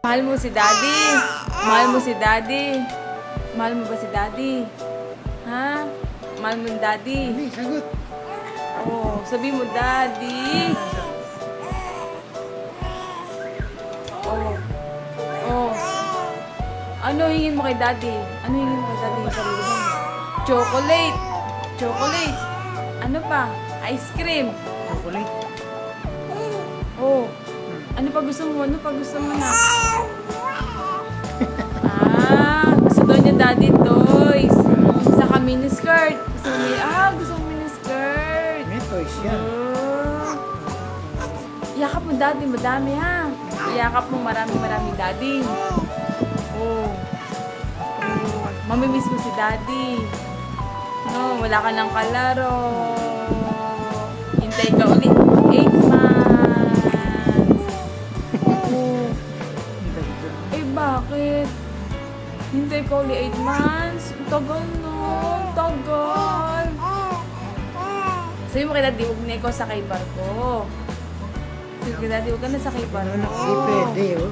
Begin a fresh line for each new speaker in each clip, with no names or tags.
Mahal mo si Daddy? Mahal mo si Daddy? Mahal mo ba si Daddy? Ha? Mahal mo yung Daddy?
Hindi, sagot.
Oh, sabi mo Daddy. Oh. Oh. Ano hingin mo kay Daddy? Ano hingin mo kay Daddy? Sabi ko ba? Chocolate. Chocolate. Ano pa? Ice cream.
Chocolate.
Oh. Ano pa gusto mo? Ano pa gusto mo na? Gusto daw niya Daddy toys. Saka miniskirt. Gusto niya, gusto mo miniskirt.
May toys yan.
Oh. Yakap mo Daddy, madami ha. Yakap mo marami Daddy. Oh. Oh. Mamimiss mo si Daddy. No, wala ka ng kalaro. Hintay ka ulit. 8 months. Oh. Eh, bakit? Hintay ka ulit 8 months? Tagal no. Tagal. Sabi mo kay Daddy, huwag na ikaw sakay barko. Sabi kay Daddy, huwag ka na sakay barko.
Hindi pwede, oh.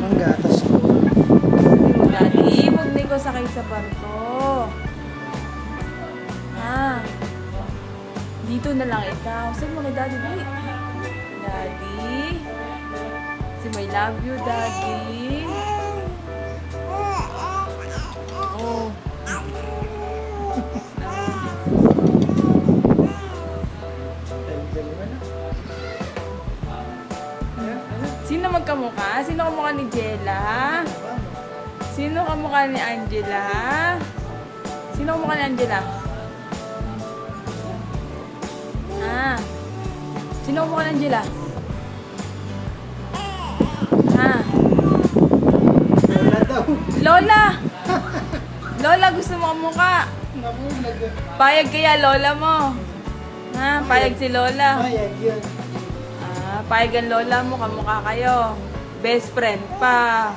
Manggatas ko.
Sabi mo, Daddy, huwag na ikaw sakay sa barko. Dito na lang ikaw. Sabi mo kay Daddy, dali. Daddy. Sabi mo, I love you, Daddy. Oh. Sino magkamukha? Sino kamukha ni Jella? Sino kamukha ni Angela? Sino kamukha ni Angela? Sino kamukha ni Angela?
Lola daw.
Lola! Lola, gusto mo kamukha?
Nabulag.
Payag kaya Lola mo? Payag si Lola.
Payag yun.
Payag ang Lola mo, kamukha kayo. Best friend pa.